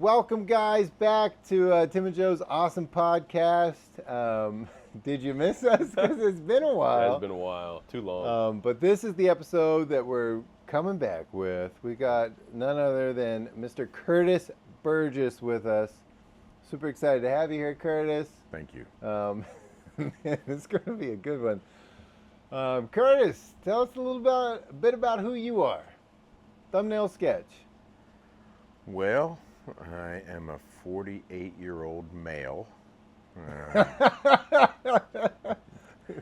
Welcome, guys, back to Tim and Joe's awesome podcast. Did you miss us? Because it's been a while. Yeah, it's been a while. Too long. But this is the episode that we're coming back with. We got none other than Mr. Curtis Burgess with us. Super excited to have you here, Curtis. Thank you. It's going to be a good one. Curtis, tell us a bit about who you are. Thumbnail sketch. Well, I am a 48-year-old male.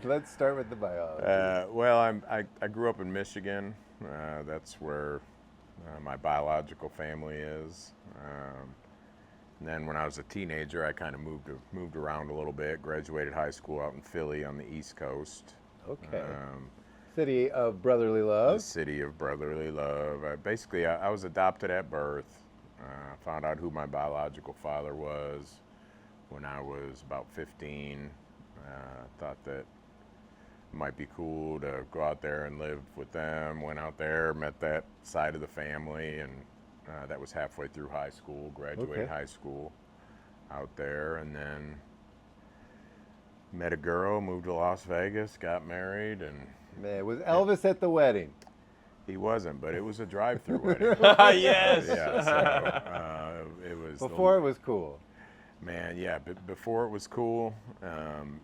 Let's start with the biology. Well, I grew up in Michigan. That's where my biological family is. And then when I was a teenager, I kind of moved around a little bit. Graduated high school out in Philly on the East Coast. Okay. City of Brotherly Love. The city of brotherly love. I was adopted at birth. Found out who my biological father was when I was about 15. Thought that it might be cool to go out there and live with them. Went out there, met that side of the family, and that was halfway through high school. Graduated high school out there, and then met a girl, moved to Las Vegas, got married, and... Man, was Elvis at the wedding? He wasn't, but it was a drive-through wedding. Yes. Yeah, so it was... Before it was cool. Man, yeah, but before it was cool,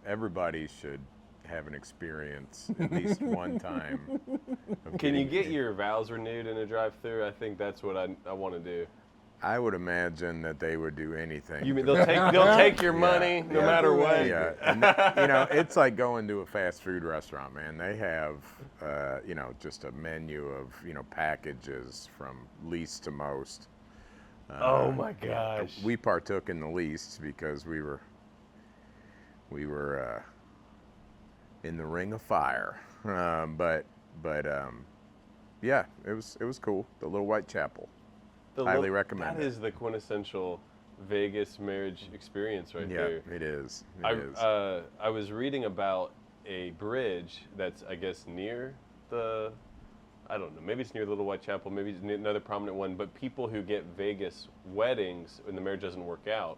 everybody should have an experience at least one time. Can you get your vows renewed in a drive-through? I think that's what I want to do. I would imagine that they would do anything. You mean they'll take your money no matter what? Yeah, and, it's like going to a fast food restaurant, man. They have, just a menu of, packages from least to most. Oh my gosh. We partook in the least because we were in the ring of fire. Yeah, it was cool. The Little White Chapel. Highly recommend that. That is the quintessential Vegas marriage experience right there. Yeah, it is. I was reading about a bridge that's, I guess, near the, I don't know, maybe it's near the Little White Chapel, maybe it's near another prominent one, but people who get Vegas weddings when the marriage doesn't work out,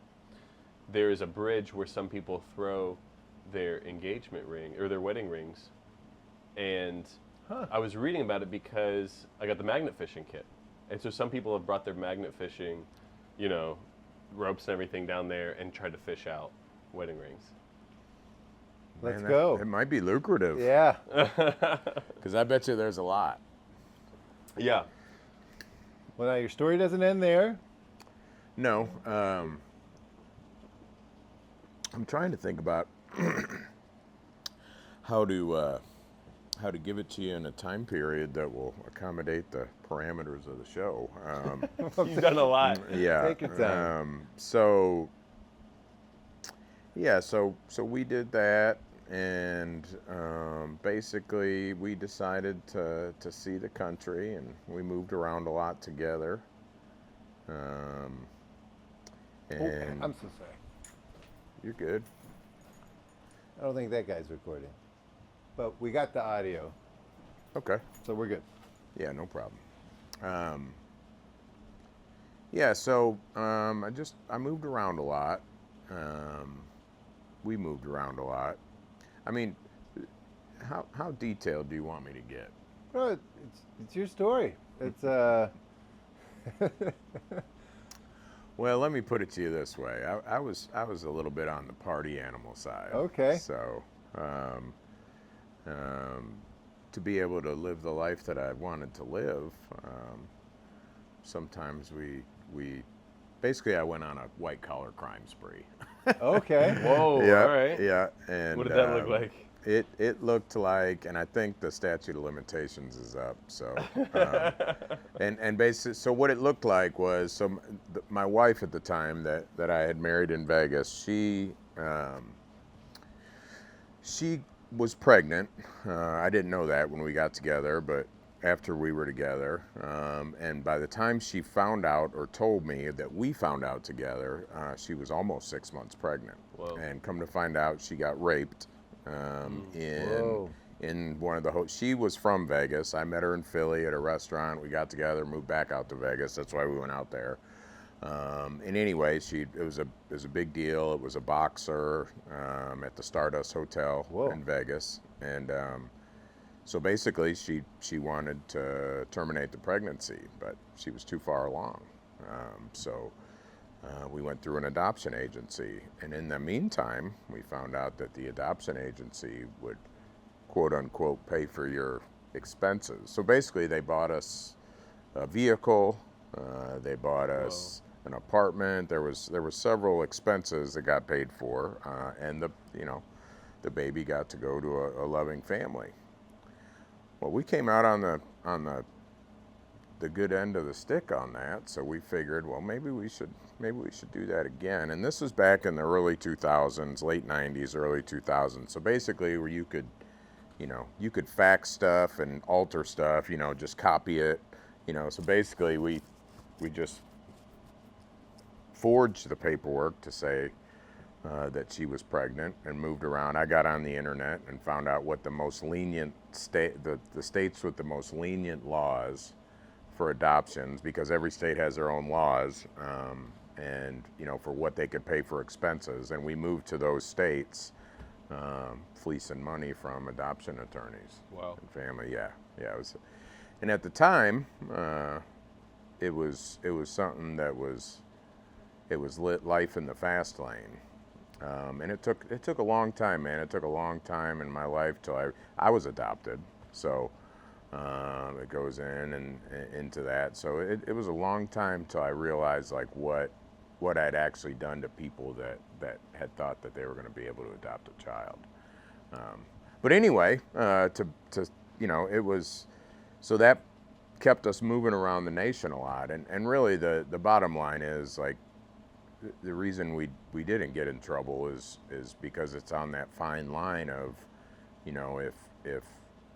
there is a bridge where some people throw their engagement ring or their wedding rings. And I was reading about it because I got the magnet fishing kit. And so some people have brought their magnet fishing, ropes and everything down there and tried to fish out wedding rings. Let's go. It might be lucrative. Yeah. Because I bet you there's a lot. Yeah. Well, now your story doesn't end there. No. I'm trying to think about how to give it to you in a time period that will accommodate the parameters of the show. You've done a lot. Yeah. Take your time. So we did that, and basically we decided to see the country, and we moved around a lot together. And I'm so sorry. You're good. I don't think that guy's recording. But we got the audio, Okay. so we're good. Yeah, no problem. I moved around a lot. We moved around a lot. I mean, how detailed do you want me to get? Well, it's your story. It's Well, let me put it to you this way. I was a little bit on the party animal side. Okay. So, to be able to live the life that I wanted to live, sometimes basically I went on a white collar crime spree. okay. Whoa, Yeah, all right. Yeah. And what did that look like? It looked like, and I think the statute of limitations is up. So, and basically, so what it looked like was, my wife at the time that I had married in Vegas, she was pregnant. I didn't know that when we got together, but after we were together, and by the time she found out or told me that we found out together, she was almost 6 months pregnant. Whoa. And come to find out, she got raped. In one of the she was from Vegas. I met her in Philly at a restaurant. We got together, moved back out to Vegas. That's why we went out there. And anyway, it was a big deal. It was a boxer at the Stardust Hotel Whoa. in Vegas, and so basically she wanted to terminate the pregnancy, but she was too far along. So we went through an adoption agency, and in the meantime, we found out that the adoption agency would, quote unquote, pay for your expenses. So basically, they bought us a vehicle, they bought us an apartment. There were several expenses that got paid for, and the baby got to go to a loving family. Well, we came out on the good end of the stick on that, so we figured, well, maybe we should do that again. And this was back in the early 2000s, late 90s, early 2000s. So basically, where you could fax stuff and alter stuff, just copy it, So basically, we just forged the paperwork to say that she was pregnant and moved around. I got on the internet and found out what the most lenient the states with the most lenient laws for adoptions, because every state has their own laws, and for what they could pay for expenses. And we moved to those states, fleecing money from adoption attorneys. Wow. And family. Yeah, it was. And at the time, it was something that was life in the fast lane. And it took a long time, man. It took a long time in my life till I was adopted. So it goes in and into that. So it was a long time till I realized like what I'd actually done to people that had thought that they were going to be able to adopt a child. But anyway, it was, so that kept us moving around the nation a lot. And really the bottom line is like, the reason we didn't get in trouble is because it's on that fine line of, if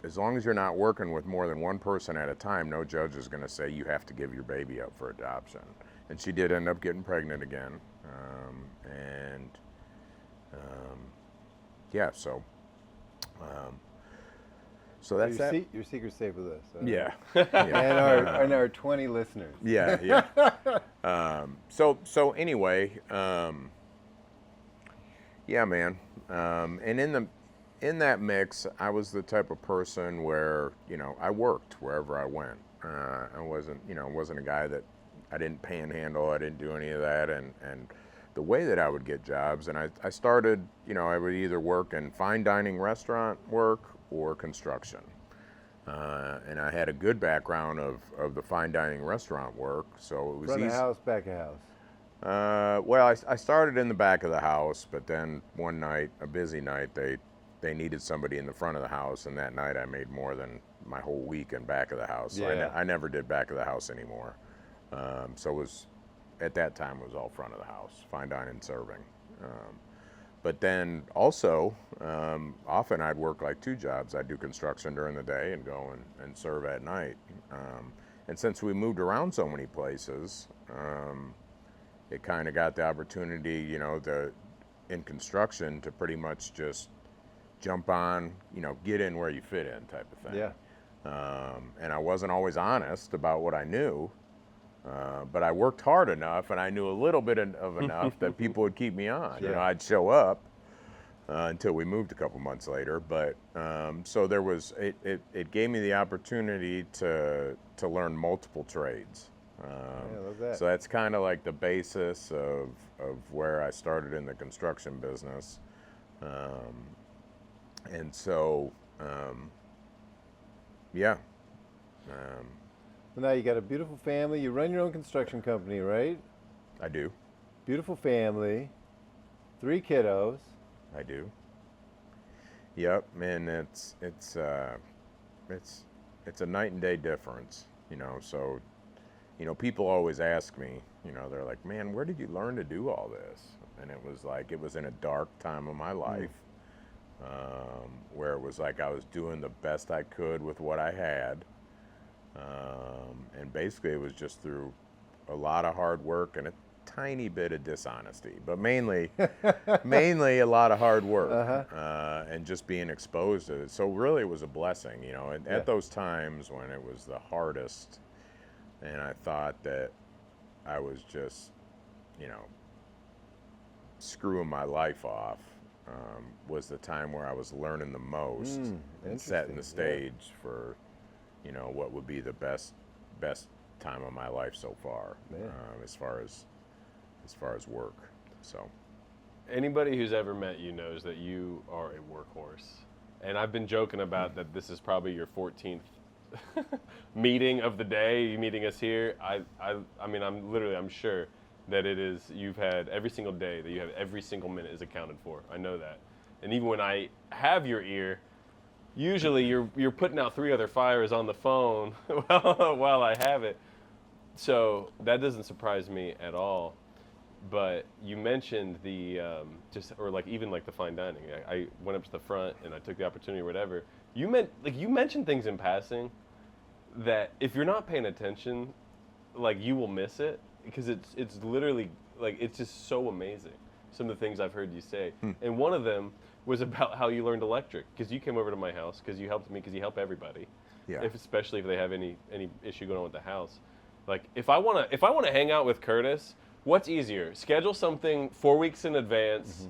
as long as you're not working with more than one person at a time, no judge is going to say you have to give your baby up for adoption. And she did end up getting pregnant again, so that's that. Your secret's safe with us. Yeah. And our 20 listeners. Yeah. So anyway, yeah, man. And in that mix, I was the type of person where, I worked wherever I went. I wasn't a guy that, I didn't panhandle, I didn't do any of that. And the way that I would get jobs, and I started, I would either work in fine dining restaurant work or construction. And I had a good background of the fine dining restaurant work, so it was Front easy. of house, back of house. Well, I started in the back of the house, but then one night, a busy night, they needed somebody in the front of the house, and that night I made more than my whole week in back of the house. So Yeah. I never did back of the house anymore. So it was, at that time, it was all front of the house, fine dining serving. But then also, often I'd work like two jobs. I'd do construction during the day and go and serve at night. And since we moved around so many places, it kind of got the opportunity, in construction to pretty much just jump on, get in where you fit in type of thing. Yeah. And I wasn't always honest about what I knew. But I worked hard enough, and I knew a little bit of enough that people would keep me on. Sure. I'd show up until we moved a couple months later. But so there was, it gave me the opportunity to learn multiple trades. I love that. So that's kind of like the basis of where I started in the construction business. And so, yeah. Well, now you got a beautiful family. You run your own construction company, right? I do. Beautiful family. 3 kiddos. I do. Yep, and it's a night and day difference, So, people always ask me, they're like, "Man, where did you learn to do all this?" And it was in a dark time of my life, where it was like I was doing the best I could with what I had. And basically it was just through a lot of hard work and a tiny bit of dishonesty, but mainly a lot of hard work, and just being exposed to it. So really it was a blessing, at those times when it was the hardest, and I thought that I was just you know, screwing my life off, was the time where I was learning the most and setting the stage for, you know, what would be the best time of my life so far, as far as work. So Anybody who's ever met you knows that you are a workhorse. And I've been joking about that this is probably your 14th meeting of the day, you meeting us here. I mean, I'm sure that it is, you've had every single day, that you have every single minute is accounted for. I know that. And even when I have your ear, usually you're putting out 3 other fires on the phone while I have it. So that doesn't surprise me at all. But you mentioned the even like the fine dining. I went up to the front and I took the opportunity or whatever. You mentioned things in passing that if you're not paying attention, like you will miss it, because it's literally like it's just so amazing. Some of the things I've heard you say, and one of them was about how you learned electric, because you came over to my house because you helped me, because you help everybody, especially if they have any issue going on with the house. Like if I want to hang out with Curtis, what's easier? Schedule something 4 weeks in advance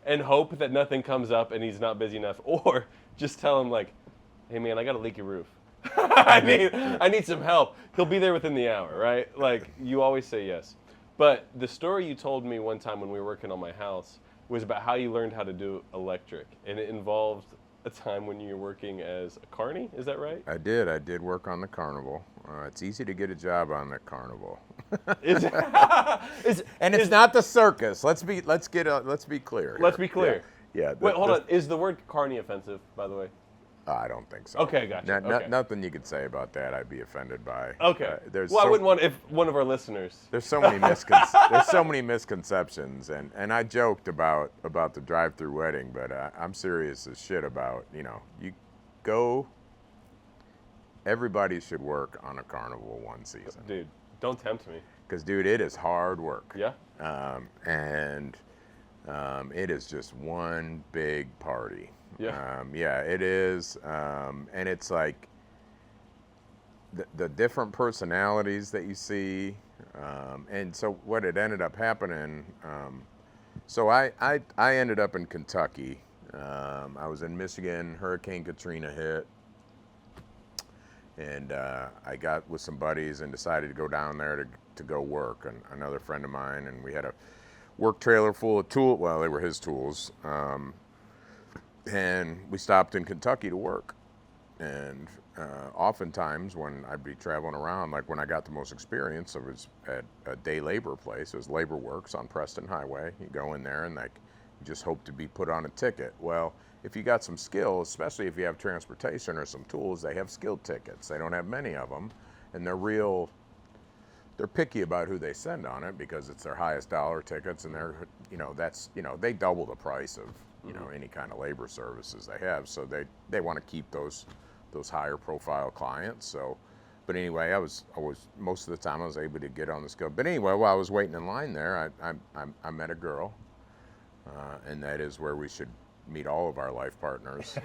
and hope that nothing comes up and he's not busy enough, or just tell him like, hey man, I got a leaky roof. I need some help. He'll be there within the hour, right? Like you always say yes. But the story you told me one time when we were working on my house was about how you learned how to do electric, and it involved a time when you were working as a carney. Is that right? I did work on the carnival. It's easy to get a job on the carnival. And it's not the circus. Let's be clear. Let's be clear. Yeah. Wait, hold on. Is the word carney offensive, by the way? I don't think so. Okay, gotcha. Okay. Nothing you could say about that I'd be offended by. Okay. I wouldn't want if one of our listeners. There's so many misconceptions, and I joked about the drive-through wedding, but I'm serious as shit about, you know, you go. Everybody should work on a carnival one season. Dude, don't tempt me. Because, dude, it is hard work. Yeah. And it is just one big party. Yeah. It is. And it's like the different personalities that you see. And so what it ended up happening, so I ended up in Kentucky. I was in Michigan, Hurricane Katrina hit. And I got with some buddies and decided to go down there to go work. And another friend of mine, and we had a work trailer full of tools. Well, they were his tools. And we stopped in Kentucky to work. And oftentimes when I'd be traveling around, like when I got the most experience, it was at a day labor place. It was Labor Works on Preston Highway. You go in there and like you just hope to be put on a ticket. Well, if you got some skill, especially if you have transportation or some tools, they have skilled tickets. They don't have many of them, and they're picky about who they send on it because it's their highest dollar tickets, and they double the price of any kind of labor services they have. So they want to keep those higher profile clients. So, but anyway, I was most of the time I was able to get on the skill. But anyway, while I was waiting in line there, I met a girl, and that is where we should meet all of our life partners.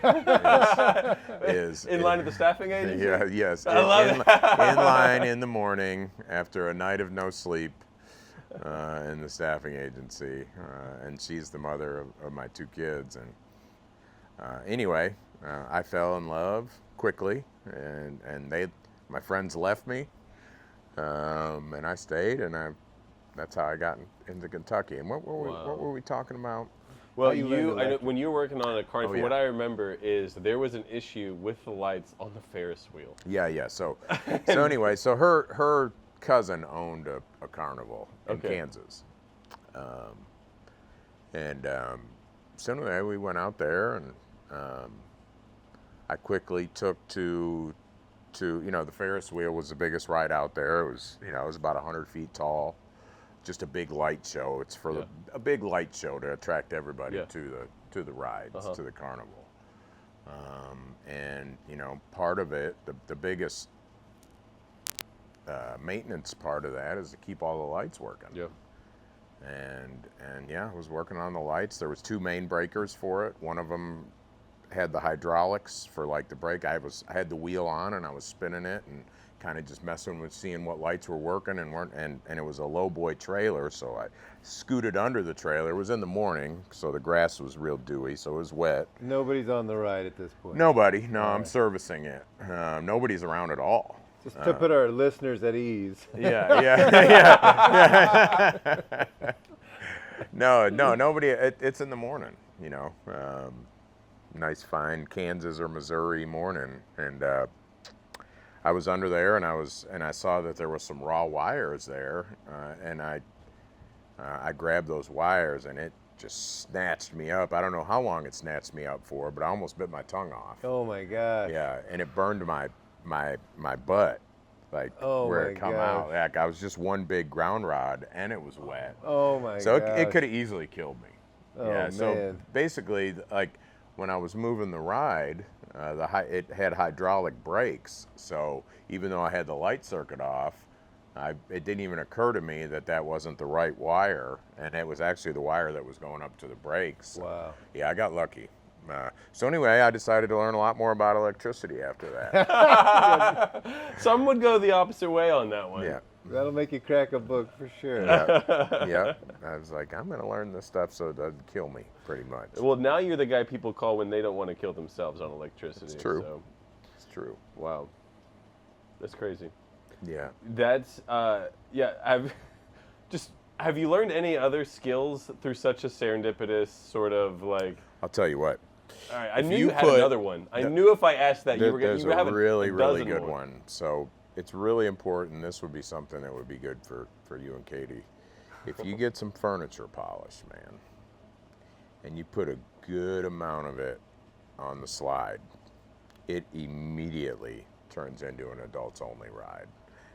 is in line at the staffing agency? Yeah, yes. I love it. In line in the morning after a night of no sleep in the staffing agency. And she's the mother of my 2 kids. And anyway, I fell in love quickly, and my friends left me, and I stayed, and that's how I got into Kentucky. And what were we talking about? Well, when you were working on a carnival, what I remember is there was an issue with the lights on the Ferris wheel. Yeah. So anyway, so her cousin owned a carnival in Kansas, so anyway, we went out there, and I quickly took to the Ferris wheel was the biggest ride out there. It was about 100 feet tall. Just a big light show. It's for a big light show to attract everybody to the rides, to the carnival. And part of it, the biggest maintenance part of that is to keep all the lights working. Yeah. And I was working on the lights. There was 2 main breakers for it. One of them had the hydraulics for like the brake. I had the wheel on and I was spinning it and kind of just messing with seeing what lights were working and weren't, and it was a low boy trailer, so I scooted under the trailer. It was in the morning, so the grass was real dewy, so it was wet. Nobody's on the ride at this point. Nobody. No, I'm right. servicing it. Nobody's around at all. Just to put our listeners at ease. Yeah. No, nobody. It's in the morning, you know. Nice fine Kansas or Missouri morning, and I was under there, and I saw that there was some raw wires there, and I grabbed those wires, and it just snatched me up. I don't know how long it snatched me up for, but I almost bit my tongue off. Oh my gosh. Yeah, and it burned my butt, like where it come out. Like I was just one big ground rod, and it was wet. Oh my So gosh. it could have easily killed me. Oh, yeah. man. So basically, like when I was moving the ride, it had hydraulic brakes. So even though I had the light circuit off, it didn't even occur to me that wasn't the right wire, and it was actually the wire that was going up to the brakes. Wow. Yeah, I got lucky. So anyway, I decided to learn a lot more about electricity after that. Some would go the opposite way on that one. Yeah. That'll make you crack a book for sure. Yeah. I was like, I'm going to learn this stuff so it doesn't kill me, pretty much. Well, now you're the guy people call when they don't want to kill themselves on electricity. It's true. So. It's true. Wow. That's crazy. Yeah. That's, yeah, have you learned any other skills through such a serendipitous sort of like... I'll tell you what. All right, I knew you had another one. I knew if I asked that, you were going to have a really good more. one. So it's really important. This would be something that would be good for you and Katie. If you get some furniture polish, man, and you put a good amount of it on the slide, it immediately turns into an adults only ride.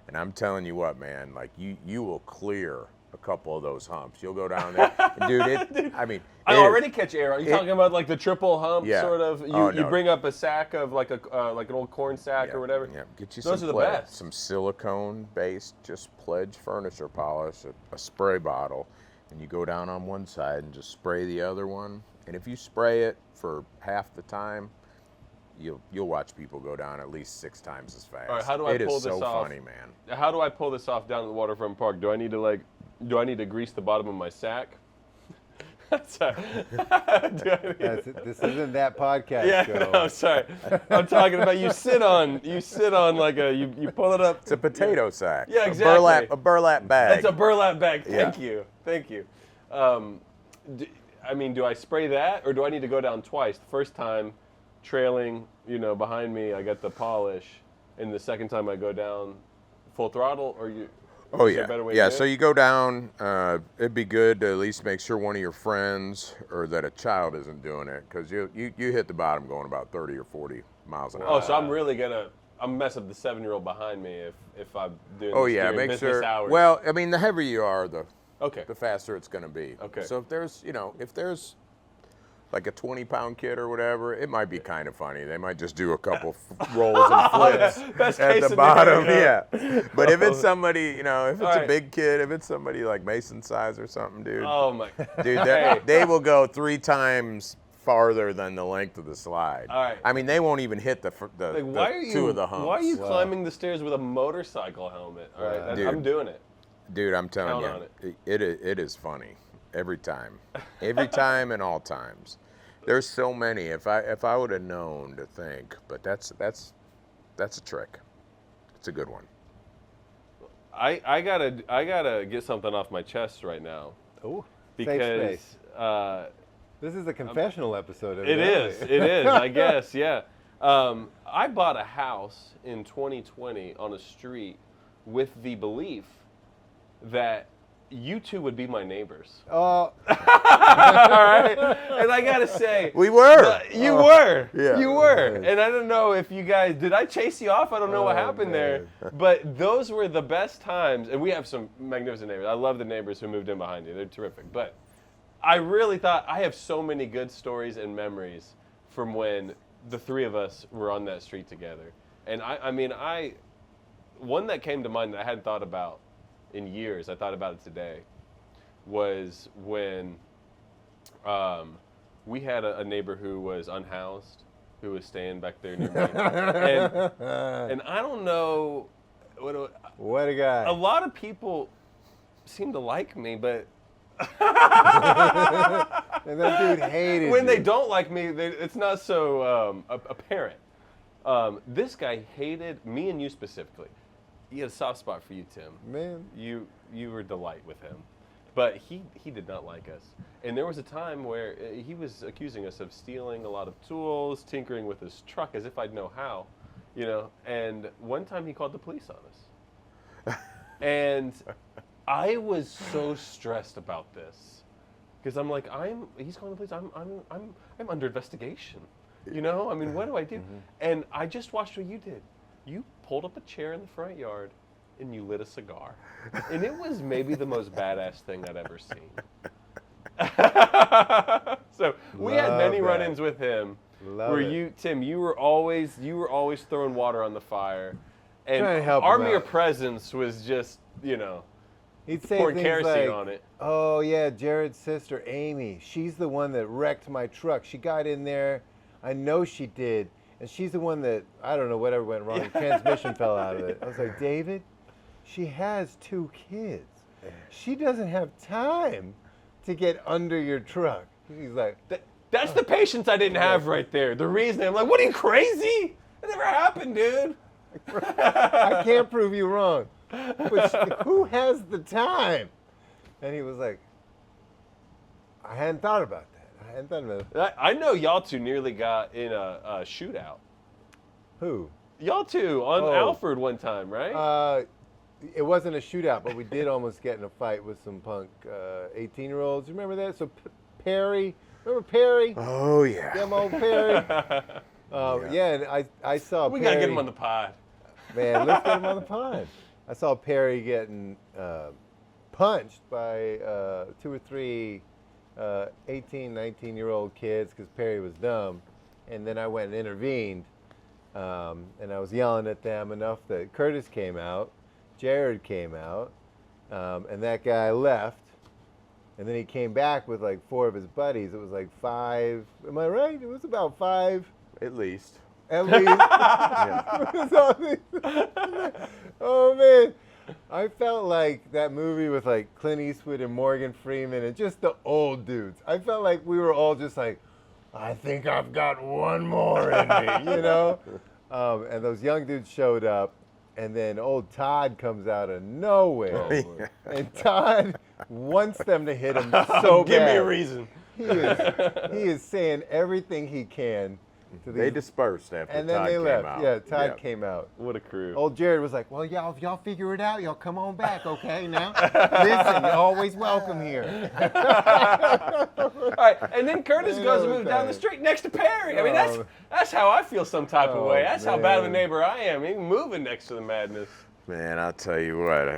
And I'm telling you what, man, like you will clear a couple of those humps. You'll go down there, dude. I already catch air. Are you talking about like the triple hump sort of? You bring up a sack of like an old corn sack or whatever. Yeah, get you Those some are the best. some silicone-based, just Pledge furniture polish, a spray bottle, and you go down on one side and just spray the other one. And if you spray it for half the time, you'll watch people go down at least 6 times as fast. All right, how do I pull this off? It is so funny, man. How do I pull this off down at the waterfront park? Do I need to grease the bottom of my sack? This isn't that podcast show. Yeah, no, sorry. I'm talking about you sit on like you pull it up. It's a potato sack. Yeah, exactly. A burlap bag. It's a burlap bag. Thank you. Do I spray that, or do I need to go down twice? The first time, trailing, behind me, I got the polish, and the second time I go down full throttle, or you? Oh is there a better way to yeah. do it? So you go down. It'd be good to at least make sure one of your friends or that a child isn't doing it, because you hit the bottom going about 30 or 40 miles an hour. Oh, so I'm mess up the 7-year-old behind me if I'm doing. Oh this yeah, during make business sure. hours. Well, I mean, the heavier you are, the faster it's going to be. Okay. So if there's like a 20-pound kid or whatever, it might be kind of funny. They might just do a couple rolls and flips Best at case the bottom. scenario. Yeah. But if it's somebody, if it's All a right. big kid, if it's somebody like Mason size or something, dude. Oh my. Dude, they will go 3 times farther than the length of the slide. All right. I mean, they won't even hit the Why 2 of the humps. Why are you climbing the stairs with a motorcycle helmet? All right, Dude. I'm doing it. Dude, I'm telling Count you, it is funny every time and all times. There's so many. If I would have known to think, but that's a trick. It's a good one. I gotta get something off my chest right now. Oh, Because this is a confessional episode. it is. I guess, yeah. I bought a house in 2020 on a street with the belief that you two would be my neighbors. Oh, All right, and I gotta say, We were. you were, Yeah. you were, and I don't know if you guys did. I chase you off? I don't know what happened there, but those were the best times. And we have some magnificent neighbors. I love the neighbors who moved in behind you. They're terrific. But I really thought I have so many good stories and memories from when the 3 of us were on that street together. And I one that came to mind that I hadn't thought about in years, I thought about it today, was when we had a neighbor who was unhoused, who was staying back there near me. And I don't know, What a guy. A lot of people seem to like me, but And that dude hated when you. they don't like me, it's not so apparent. This guy hated me and you specifically. He had a soft spot for you, Tim. Man. You were a delight with him, but he did not like us. And there was a time where he was accusing us of stealing a lot of tools, tinkering with his truck as if I'd know how, you know. And one time he called the police on us, and I was so stressed about this because I'm like, he's calling the police. I'm under investigation. You know, I mean, what do I do? Mm-hmm. And I just watched what you did. You pulled up a chair in the front yard and you lit a cigar. And it was maybe the most badass thing I'd ever seen. So we had many Love run-ins that. with him Love where it. Tim, you were always throwing water on the fire. And Trying to help our him mere out. presence was just, you know, He'd say pouring things kerosene like, on it. "Oh yeah, Jared's sister Amy. She's the one that wrecked my truck. She got in there. I know she did. And she's the one that, I don't know, whatever went wrong. The transmission fell out of it." I was like, "David, she has 2 kids. She doesn't have time to get under your truck." He's like, That's the patience I didn't have right there. The reason I'm like, what, are you crazy? That never happened, dude. "I can't prove you wrong. But who has the time?" And he was like, "I hadn't thought about that. I hadn't thought about that." I know y'all two nearly got in a shootout. Who? Y'all two on Oh. Alfred one time, right? It wasn't a shootout, but we did almost get in a fight with some punk 18-year-olds. You remember that? So Perry, remember Perry? Oh yeah. Them old Perry. Yeah, and I saw we Perry. gotta get him on the pod. Man, let's get him on the pod. I saw Perry getting punched by 2 or 3 18, 19-year-old kids because Perry was dumb. And then I went and intervened, and I was yelling at them enough that Curtis came out, Jared came out, and that guy left. And then he came back with like 4 of his buddies. It was like 5. Am I right? It was about 5. At least. At least. Oh man, I felt like that movie with like Clint Eastwood and Morgan Freeman and just the old dudes. I felt like we were all just like, "I think I've got one more in me," you know. And those young dudes showed up, and then old Todd comes out of nowhere, and Todd wants them to hit him so Give me a bad. reason. He is saying everything he can to They these, dispersed after and then Todd they came left. out. Yeah, Todd came out. What a crew. Old Jared was like, "Well, y'all, if y'all figure it out, y'all come on back, okay? Now, listen, you're always welcome here." All right, and then Curtis Man, goes that and was moves down the tight. street next to Perry. I mean, Oh. that's how I feel some type of Oh, way. That's how bad of a man. neighbor I am. Even moving next to the madness. Man, I'll tell you what,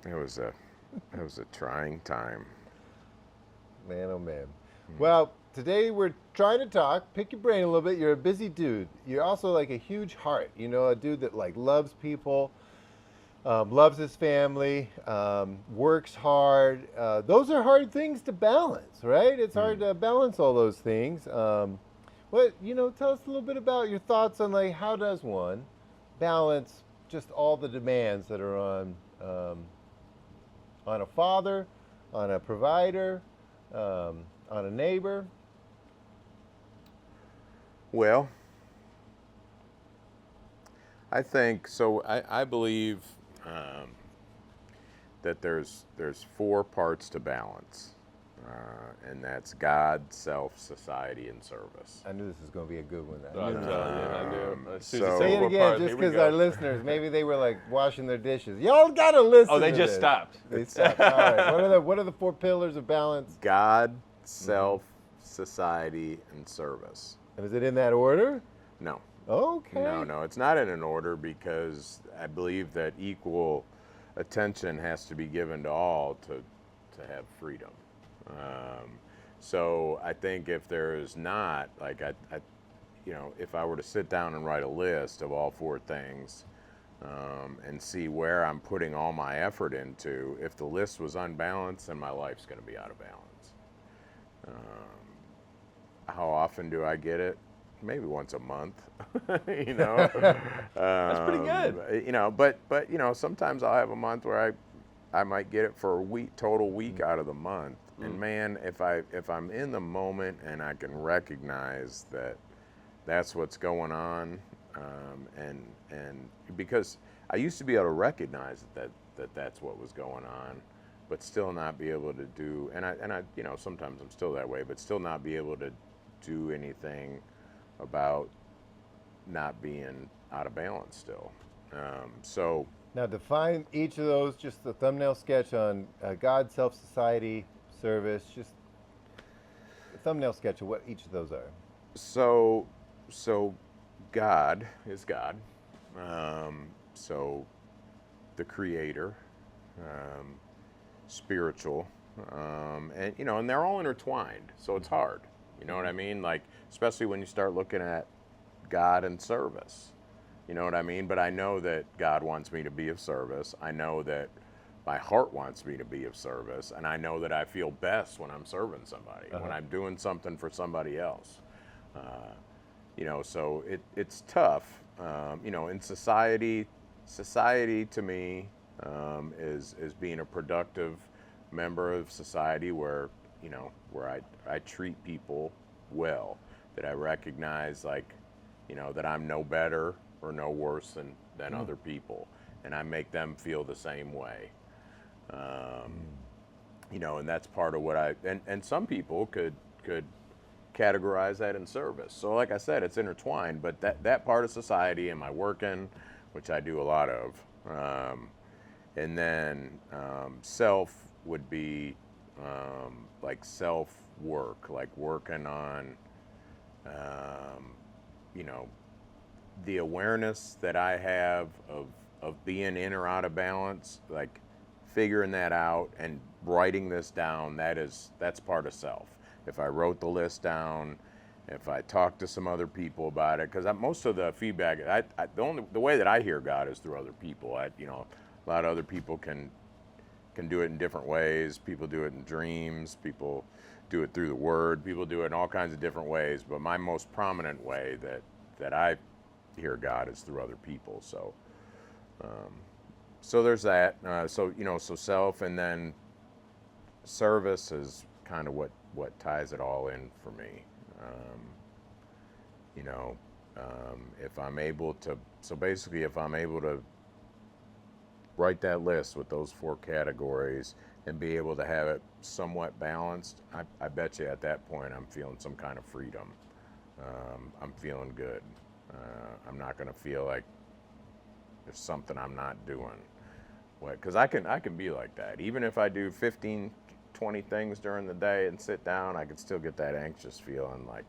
it was a trying time. Man, oh man. Well, today we're trying to talk. Pick your brain a little bit. You're a busy dude. You're also like a huge heart. You know, a dude that like loves people, loves his family, works hard. Those are hard things to balance, right? It's hard to balance all those things. Tell us a little bit about your thoughts on like how does one balance just all the demands that are on a father, on a provider, on a neighbor. Well, I think so. I believe that there's 4 parts to balance, and that's God, self, society, and service. I knew this was going to be a good one. I'm telling you, I knew. As soon as So- he said Say it 4 again, parts, just here we because go. our listeners, maybe they were like washing their dishes. Y'all got to listen. Oh, they to just this. stopped. They stopped. All right. What are the 4 pillars of balance? God, self, society, and service. And is it in that order? No. Okay. No, it's not in an order because I believe that equal attention has to be given to all to have freedom. So I think if there is not, like if I were to sit down and write a list of all 4 things and see where I'm putting all my effort into, if the list was unbalanced, then my life's going to be out of balance. How often do I get it? maybe once a month, you know. That's pretty good. You know, but you know, sometimes I'll have a month where I might get it for a week, total week out of the month. And man, if I'm in the moment and I can recognize that that's what's going on, and because I used to be able to recognize that's what was going on, but still not be able to do, and I you know, sometimes I'm still that way, but still not be able to do anything about not being out of balance still. So Now define each of those, just a thumbnail sketch on God, self, society, service, just a thumbnail sketch of what each of those are. so God is God. So the creator, spiritual, and you know, and they're all intertwined, so it's hard. You know what I mean? Like, especially when you start looking at God and service. You know what I mean? But I know that God wants me to be of service. I know that my heart wants me to be of service, and I know that I feel best when I'm serving somebody, when I'm doing something for somebody else. You know, so it's tough. You know, in society to me is being a productive member of society where, you know, where I treat people well, that I recognize, like, you know, that I'm no better or no worse than other people, and I make them feel the same way. You know, and that's part of what and some people could categorize that in service. So like I said, it's intertwined, but that part of society, am I working, which I do a lot of, and then self would be like self work, like working on, you know, the awareness that I have of being in or out of balance, like figuring that out and writing this down, that's part of self. If I wrote the list down, if I talked to some other people about it, because most of the feedback, the way that I hear God is through other people. You know, a lot of other people can do it in different ways. People do it in dreams. People do it through the Word. People do it in all kinds of different ways. But my most prominent way that I hear God is through other people. So, so there's that. So you know, so self, and then service is kind of what ties it all in for me. You know, if I'm able to, so basically, if I'm able to write that list with those 4 categories and be able to have it somewhat balanced, I bet you at that point I'm feeling some kind of freedom. I'm feeling good. I'm not going to feel like there's something I'm not doing. Because I can be like that. Even if I do 15, 20 things during the day and sit down, I can still get that anxious feeling like,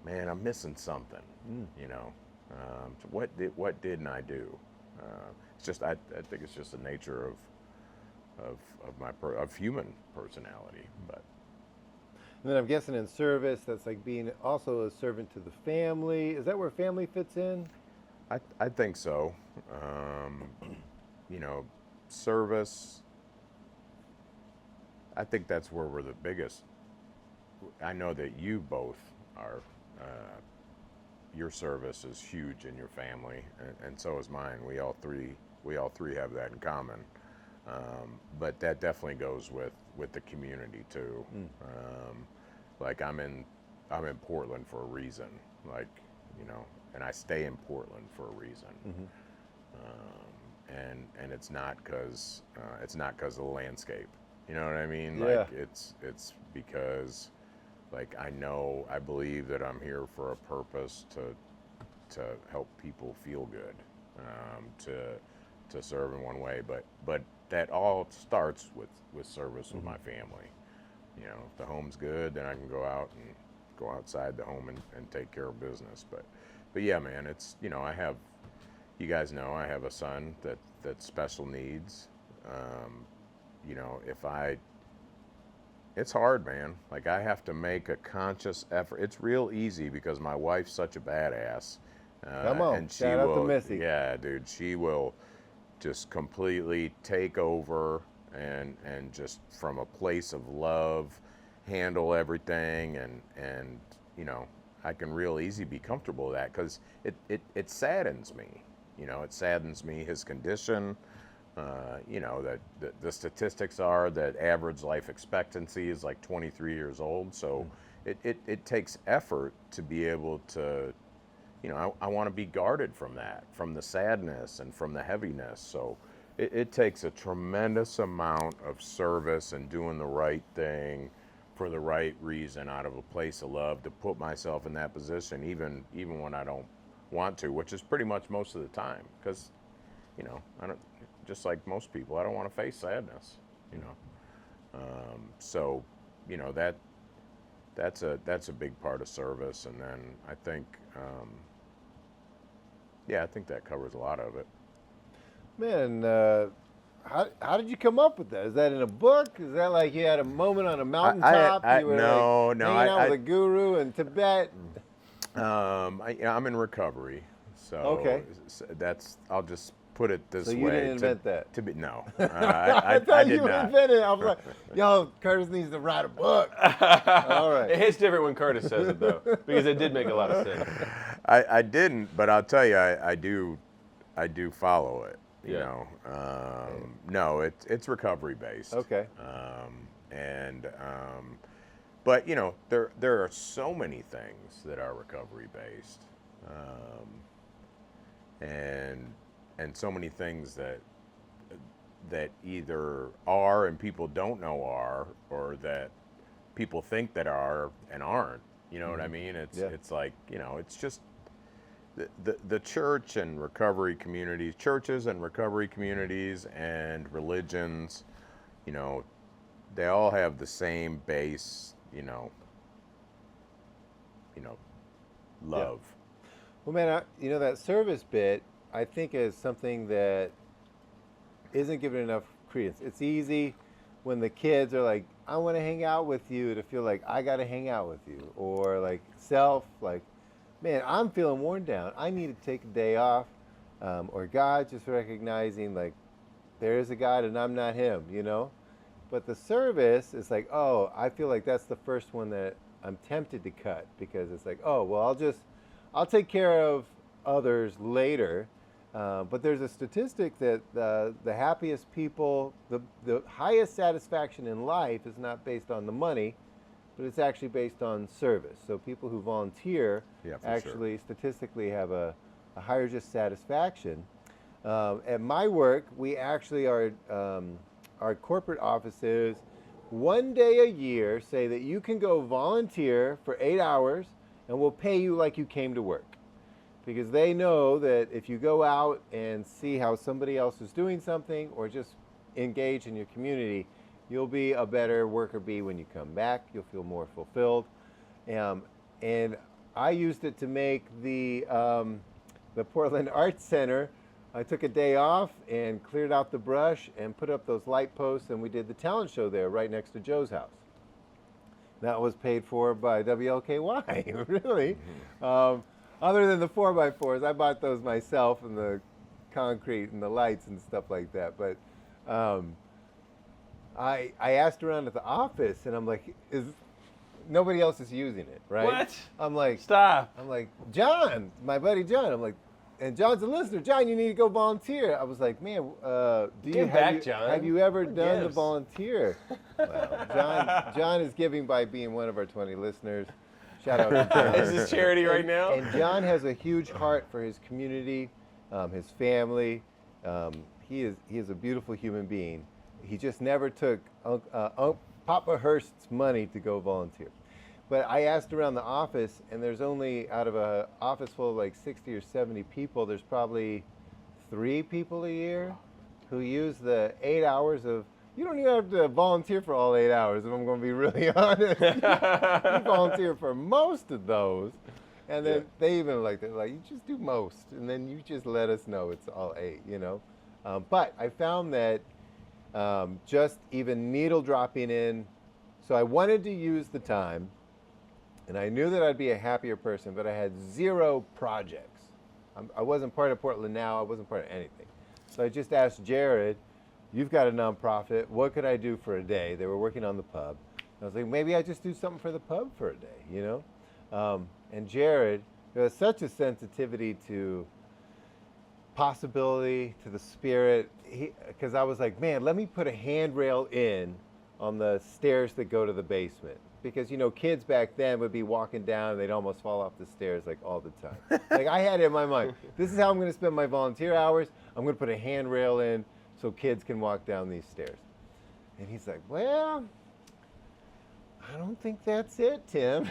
man, I'm missing something. You know, what didn't I do? It's just I think it's just the nature of human personality. But And then I'm guessing in service, that's like being also a servant to the family. Is that where family fits in? I think so. You know, service, I think that's where we're the biggest. I know that you both are, your service is huge in your family, and so is mine. We all three have that in common. But that definitely goes with the community too. Like I'm in Portland for a reason, like, you know, and I stay in Portland for a reason. And it's not because of the landscape. You know what I mean? Yeah. Like it's because, like, I believe that I'm here for a purpose to help people feel good, to serve in one way. But that all starts with service with my family. You know, if the home's good, then I can go outside the home and take care of business. But yeah, man, it's, you know, you guys know I have a son that's special needs. You know, it's hard, man. Like, I have to make a conscious effort. It's real easy because my wife's such a badass. Come on, and she shout out to will, Missy. yeah, dude, she will just completely take over and just from a place of love handle everything, and you know, I can real easy be comfortable with that, because it saddens me. It saddens me, his condition. That the statistics are that average life expectancy is like 23 years old. So it takes effort to be able to, I want to be guarded from that, from the sadness and from the heaviness. So it takes a tremendous amount of service and doing the right thing for the right reason, out of a place of love, to put myself in that position, even when I don't want to, which is pretty much most of the time, because I don't, just like most people, I don't want to face sadness. So that's a big part of service. And then I think I think that covers a lot of it. Man, how did you come up with that? Is that in a book? Is that like you had a moment on a mountaintop? You were hanging out with a guru in Tibet? I'm in recovery, so okay. I'll just put it this way. So you didn't invent that? No. I thought you invented it. I was like, yo, Curtis needs to write a book. All right. It hits different when Curtis says it, though, because it did make a lot of sense. I didn't, but I'll tell you, I do follow it. No, it's recovery based. Okay. But there are so many things that are recovery based, and so many things that either are and people don't know are, or that people think that are and aren't. You know what I mean? It's like, it's just the church and recovery communities, churches and recovery communities and religions, they all have the same base, love. Well, man, that service bit, I think, is something that isn't given enough credence. It's easy when the kids are like, I want to hang out with you, to feel like I got to hang out with you, or like man, I'm feeling worn down. I need to take a day off. Or God just recognizing like there is a God and I'm not him, But the service is like, oh, I feel like that's the first one that I'm tempted to cut, because it's like, oh, well, I'll take care of others later. But there's a statistic that the happiest people, the highest satisfaction in life is not based on the money, but it's actually based on service. So people who volunteer actually statistically have a higher just satisfaction. At my work, we actually our corporate offices, one day a year, say that you can go volunteer for 8 hours and we'll pay you like you came to work. Because they know that if you go out and see how somebody else is doing something, or just engage in your community, you'll be a better worker bee when you come back. You'll feel more fulfilled. And I used it to make the Portland Arts Center. I took a day off and cleared out the brush and put up those light posts, and we did the talent show there right next to Joe's house. That was paid for by WLKY, really. Other than the 4x4s, I bought those myself, and the concrete and the lights and stuff like that. But I asked around at the office, and I'm like, nobody else is using it, right? What? I'm like, stop. I'm like, John, my buddy John. I'm like, and John's a listener. John, you need to go volunteer. I was like, man, have you ever done the volunteer? Well, John is giving by being one of our 20 listeners. Shout out to John. Is this charity right now? And John has a huge heart for his community, his family. He is a beautiful human being. He just never took Papa Hearst's money to go volunteer. But I asked around the office, and there's only, out of an office full of like 60 or 70 people, there's probably 3 people a year who use the 8 hours of. You don't even have to volunteer for all 8 hours, if I'm going to be really honest. You volunteer for most of those, and then they even they're like, you just do most, and then you just let us know it's all 8, But I found that just even needle dropping in, so I wanted to use the time, and I knew that I'd be a happier person, but I had 0 projects. I wasn't part of Portland Now. I wasn't part of anything. So I just asked Jared, you've got a nonprofit. What could I do for a day? They were working on the pub. I was like, maybe I just do something for the pub for a day, And Jared, there was such a sensitivity to possibility, to the spirit, because I was like, man, let me put a handrail in on the stairs that go to the basement. Because, kids back then would be walking down and they'd almost fall off the stairs like all the time. Like I had it in my mind, this is how I'm going to spend my volunteer hours. I'm going to put a handrail in so kids can walk down these stairs. And he's like, well, I don't think that's it, Tim.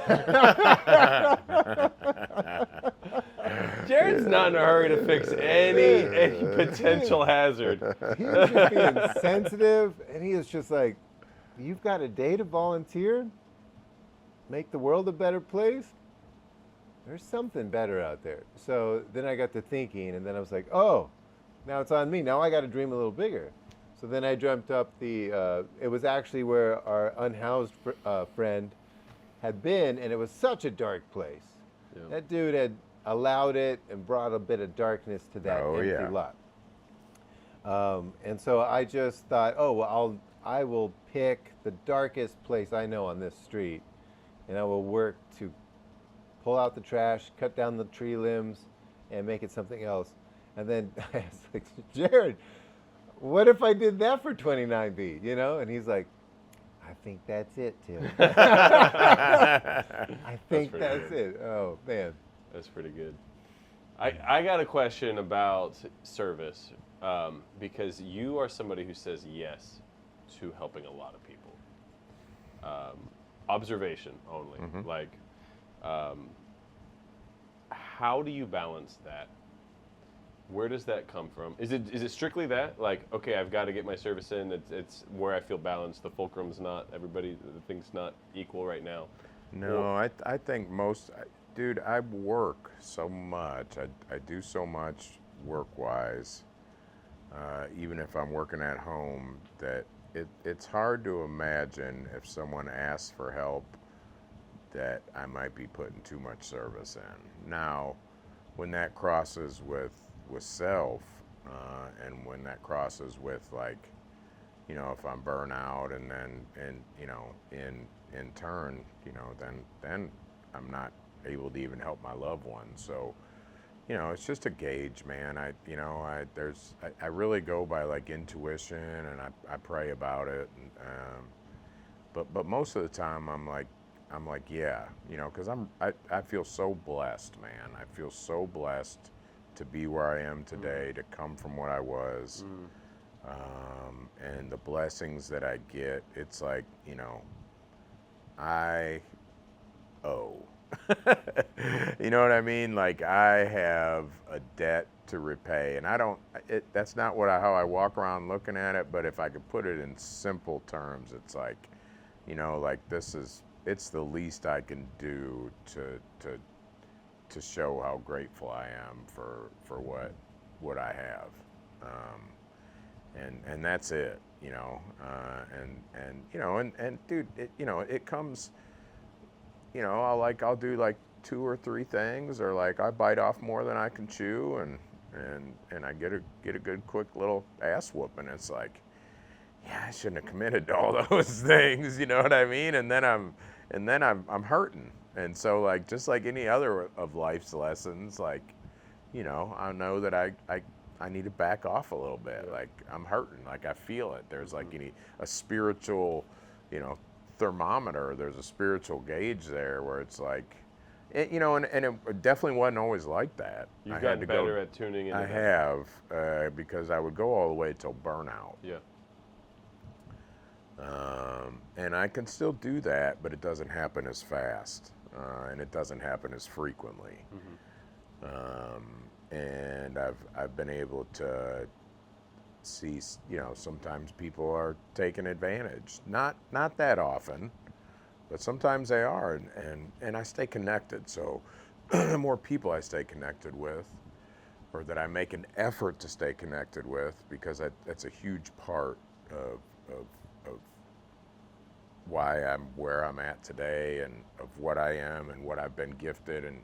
Jared's not in a hurry to fix any potential hazard. He was just being sensitive, and he was just like, you've got a day to volunteer? Make the world a better place? There's something better out there. So then I got to thinking, and then I was like, oh, now it's on me. Now I got to dream a little bigger. So then I dreamt up it was actually where our unhoused friend had been, and it was such a dark place. Yeah. That dude had allowed it and brought a bit of darkness to that empty lot. And so I just thought, oh, well, I will pick the darkest place I know on this street, and I will work to pull out the trash, cut down the tree limbs, and make it something else. And then I was like, Jared, what if I did that for 29B, And he's like, I think that's it, Tim. I think that's it. Oh, man. That's pretty good. I got a question about service, because you are somebody who says yes to helping a lot of people. Observation only. Mm-hmm. Like, how do you balance that? Where does that come from? Is it strictly that? Like, okay, I've got to get my service in. It's where I feel balanced. The fulcrum's not, the thing's not equal right now. No, I think dude, I work so much. I do so much work-wise, even if I'm working at home, that it's hard to imagine if someone asks for help that I might be putting too much service in. Now, when that crosses with self, and when that crosses with, like, if I'm burnt out, and then, in turn, then I'm not able to even help my loved ones. So, it's just a gauge, man. I really go by, like, intuition, and I pray about it. And, but most of the time I'm like, yeah, because I feel so blessed, man. I feel so blessed to be where I am today, to come from what I was, and the blessings that I get. It's like, I owe. You know what I mean? Like, I have a debt to repay, and that's not how I walk around looking at it, but if I could put it in simple terms, it's like, like it's the least I can do to show how grateful I am for what I have, and that's it, and dude, it comes, I'll do like 2 or 3 things, or like I bite off more than I can chew, and I get a good quick little ass whooping. It's like, yeah, I shouldn't have committed to all those things, you know what I mean? And then I'm hurting. And so, like, just like any other of life's lessons, like, I know that I need to back off a little bit. Like, I'm hurting. Like, I feel it. There's like a spiritual, thermometer. There's a spiritual gauge there where it's like, and it definitely wasn't always like that. You've gotten better at tuning in. I have, because I would go all the way till burnout. Yeah. And I can still do that, but it doesn't happen as fast, and it doesn't happen as frequently. Mm-hmm. And I've been able to see, sometimes people are taking advantage. Not that often, but sometimes they are, and I stay connected. So the more people I stay connected with, or that I make an effort to stay connected with, because that's a huge part of why I'm where I'm at today, and of what I am and what I've been gifted and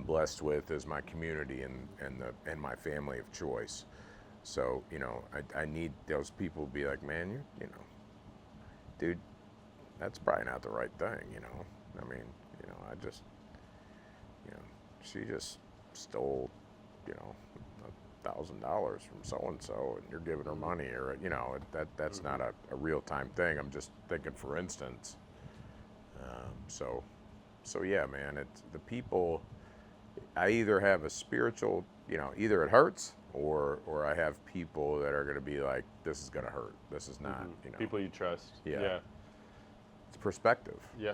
blessed with, is my community and my family of choice. So, I need those people to be like, man, dude, that's probably not the right thing, I mean, you know, she just stole, you know, $1,000 from so and so, and you're giving her money, or you know, that's not a real time thing. I'm just thinking, for instance. So yeah, man, it's the people. I either have a spiritual, you know, either it hurts, or I have people that are going to be like, this is going to hurt. This is not, you know. People you trust. Yeah. Yeah. It's perspective. Yeah.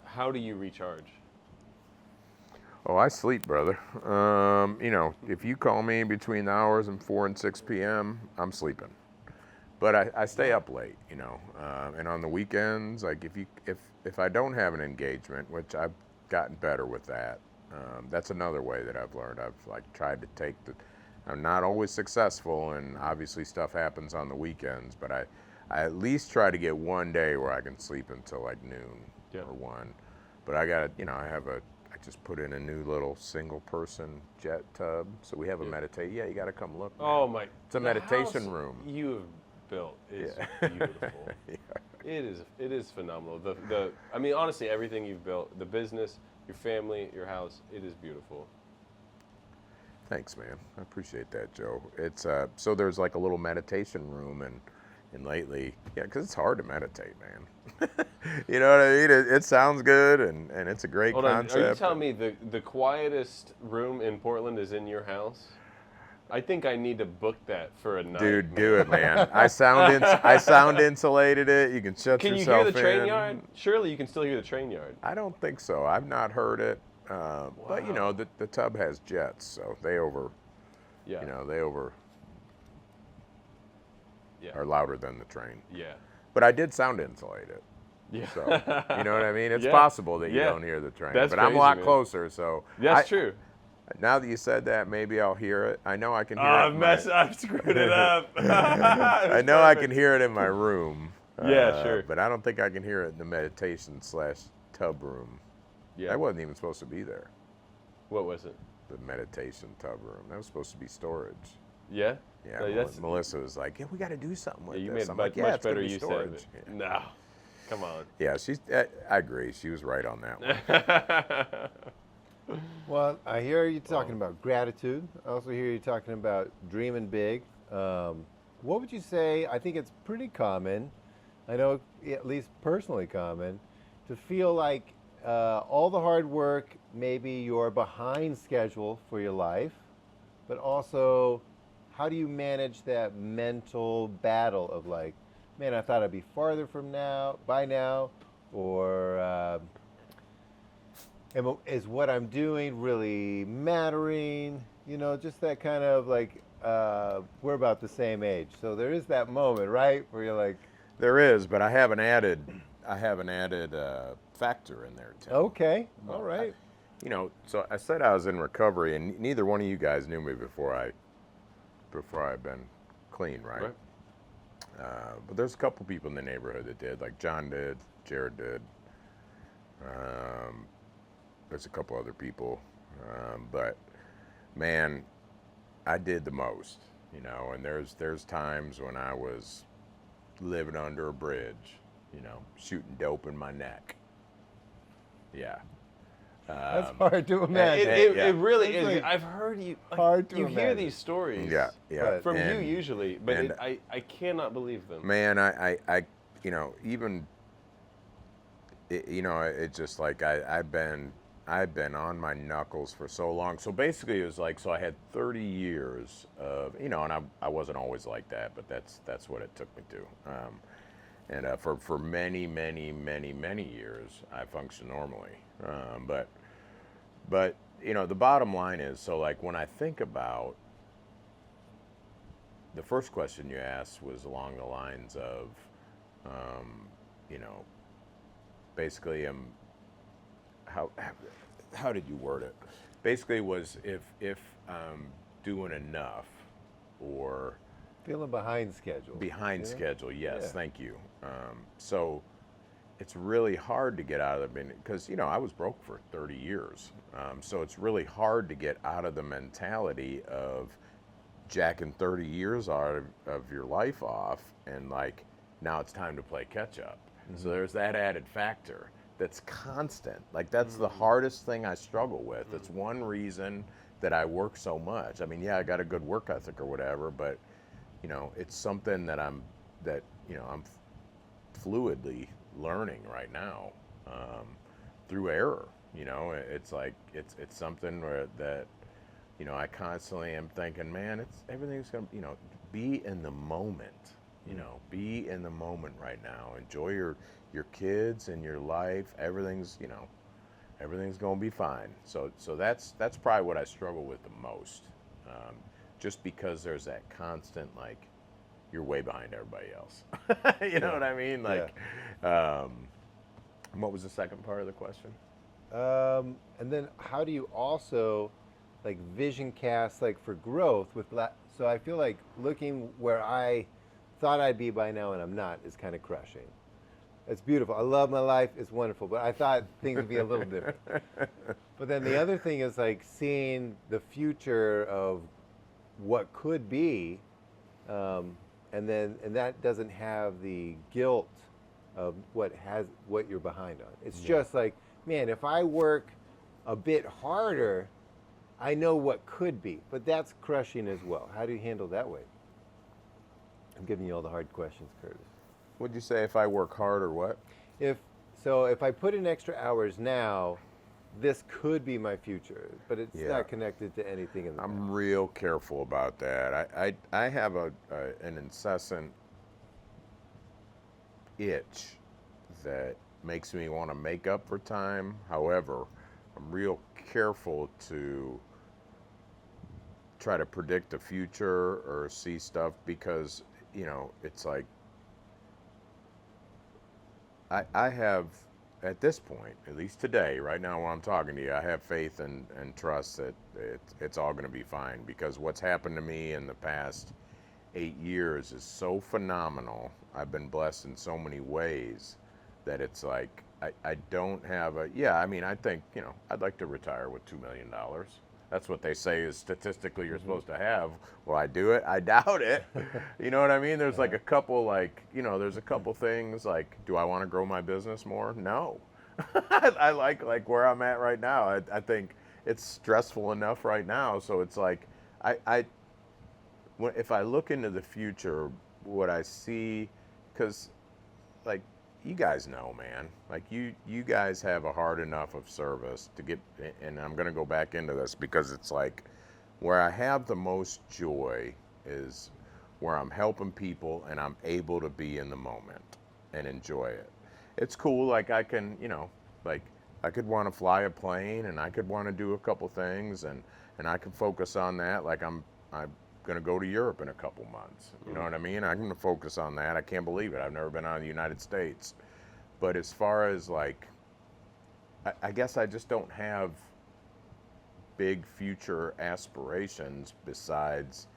How do you recharge? Oh, I sleep, brother. You know, if you call me between the hours of 4 and 6 p.m., I'm sleeping. But I stay up late, you know. And on the weekends, like if I don't have an engagement, which I've gotten better with that, that's another way that I've learned. I've like tried to take I'm not always successful, and obviously stuff happens on the weekends, but I at least try to get one day where I can sleep until like noon or 1. But I just put in a new little single person jet tub. So we have a meditate. Yeah, you got to come look. Man. Oh my. It's a meditation room. You have built is beautiful. It is phenomenal. I mean, honestly, everything you've built, the business, your family, your house, it is beautiful. Thanks, man. I appreciate that, Joe. It's so there's like a little meditation room, and lately, yeah, because it's hard to meditate, man. You know what I mean? It sounds good, and it's a great concept. Are you telling me the quietest room in Portland is in your house? I think I need to book that for a night. Dude, do it, man. I sound insulated it. You can shut yourself in. Can you hear the train yard? Surely you can still hear the train yard. I don't think so. I've not heard it. But you know, the tub has jets, so they are louder than the train. Yeah. But I did sound insulate it. Yeah. So, you know what I mean? It's possible that you don't hear the train. That's but crazy, I'm a lot man. closer, so. That's true. Now that you said that, maybe I'll hear it. I know I can hear it. I've screwed it up. I know I can hear it in my room. Yeah, sure. But I don't think I can hear it in the meditation/tub room. Yeah. I wasn't even supposed to be there. What was it? The meditation tub room. That was supposed to be storage. Yeah? Yeah, No, Melissa was like, yeah, we got to do something with you this. made I'm much, like, yeah, much it's gonna better be use storage. of it. Yeah. No. Come on. Yeah, I agree. She was right on that one. Well, I hear you talking about gratitude. I also hear you talking about dreaming big. What would you say? I think it's pretty common, I know at least personally common, to feel like all the hard work, maybe you're behind schedule for your life, but also how do you manage that mental battle of like, man, I thought I'd be farther by now, or is what I'm doing really mattering? You know, just that kind of like, we're about the same age. So there is that moment, right? Where you're like. There is, but I have an added factor in there, Tim. Okay, all right. So I said I was in recovery, and neither one of you guys knew me before I'd been clean, right? But there's a couple people in the neighborhood that did, like John did, Jared did. There's a couple other people, but man, I did the most, and there's times when I was living under a bridge, shooting dope in my neck. Yeah. That's hard to imagine. It really is. Like I've heard you. hard to you imagine. hear these stories. Yeah. From you usually, but I cannot believe them. Man, it's just like I've been on my knuckles for so long. So basically, it was like, so I had 30 years of, and I wasn't always like that, but that's what it took me to. And for many, many, many, many years, I functioned normally. But the bottom line is, so like when I think about, the first question you asked was along the lines of, basically, how did you word it? Basically was if I'm doing enough or Feeling behind schedule. Schedule, yes, Yeah. thank you. So it's really hard to get out of the, because I was broke for 30 years. So it's really hard to get out of the mentality of jacking 30 years out of your life off, and like now it's time to play catch up. Mm-hmm. So there's that added factor that's constant. Like that's the hardest thing I struggle with. It's one reason that I work so much. I mean, yeah, I got a good work ethic or whatever, but you know, it's something that I'm fluidly learning right now through error. You know, it's like it's something that you know I constantly am thinking, man, everything's gonna, you know, be in the moment. You know, be in the moment right now. Enjoy your kids and your life. Everything's gonna be fine. So that's probably what I struggle with the most. Just because there's that constant, like, you're way behind everybody else. You know what I mean? Like, what was the second part of the question? And then how do you also like vision cast like for growth with so I feel like looking where I thought I'd be by now and I'm not is kind of crushing. It's beautiful. I love my life. It's wonderful. But I thought things would be a little different. But then the other thing is like seeing the future of what could be, and that doesn't have the guilt of what you're behind on. It's just like, man, if I work a bit harder, I know what could be. But that's crushing as well. How do you handle that way? I'm giving you all the hard questions, Curtis. What'd you say, if I work hard or what? If I put in extra hours now, this could be my future, but it's not connected to anything in the I'm past. real careful about that. I have an incessant itch that makes me want to make up for time. However, I'm real careful to try to predict the future or see stuff because, you know, it's like I have, at this point, at least today, right now while I'm talking to you, I have faith and trust that it's all going to be fine, because what's happened to me in the past 8 years is so phenomenal. I've been blessed in so many ways that it's like I don't have I mean, I think, you know, I'd like to retire with $2 million. That's what they say is statistically you're supposed to have. Will I do it? I doubt it. You know what I mean? There's like a couple, like, you know, there's a couple things like, do I want to grow my business more? No. I like where I'm at right now. I think it's stressful enough right now. So it's like, if I look into the future, what I see, because like, you guys know, man, like you guys have a hard enough of service to get, and I'm going to go back into this because it's like where I have the most joy is where I'm helping people and I'm able to be in the moment and enjoy it. It's cool. Like I can, you know, like I could want to fly a plane and I could want to do a couple things and I can focus on that. Like I'm going to go to Europe in a couple months. You know what I mean? I'm going to focus on that. I can't believe it. I've never been out of the United States. But as far as like, I guess I just don't have big future aspirations besides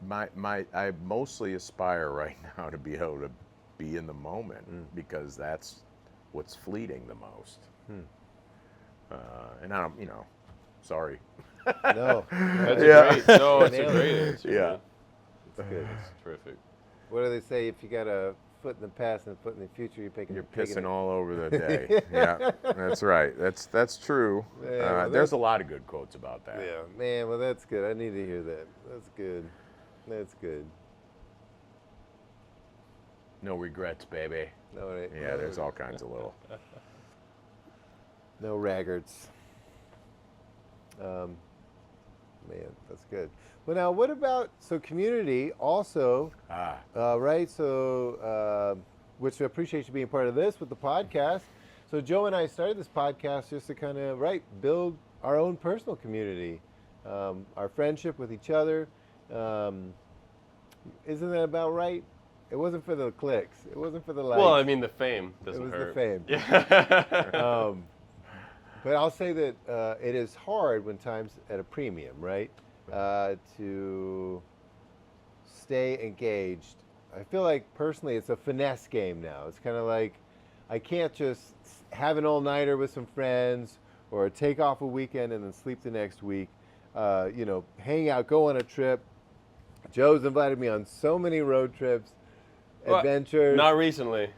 I mostly aspire right now to be able to be in the moment because that's what's fleeting the most. And I don't, you know, sorry. No. That's great. No, it's a great answer. Yeah. Man. It's good. It's terrific. What do they say? If you got a foot in the past and a foot in the future, you're pissing all over the day. Yeah, that's right. That's true. Yeah, there's a lot of good quotes about that. Yeah, man. Well, that's good. I need to hear that. That's good. That's good. No regrets, baby. No, Yeah, there's all kinds of little. No raggarts. Man, that's good. Well, now what about, so community also, right? So, which I appreciate you being part of this with the podcast. So Joe and I started this podcast just to kind of, build our own personal community, our friendship with each other. Isn't that about right? It wasn't for the clicks. It wasn't for the likes. Well, I mean, the fame doesn't hurt. It was the fame. Yeah. But I'll say that it is hard when times at a premium, right? To stay engaged. I feel like personally it's a finesse game now. It's kind of like I can't just have an all-nighter with some friends or take off a weekend and then sleep the next week. You know, hang out, go on a trip. Joe's invited me on so many road trips, adventures. Not recently.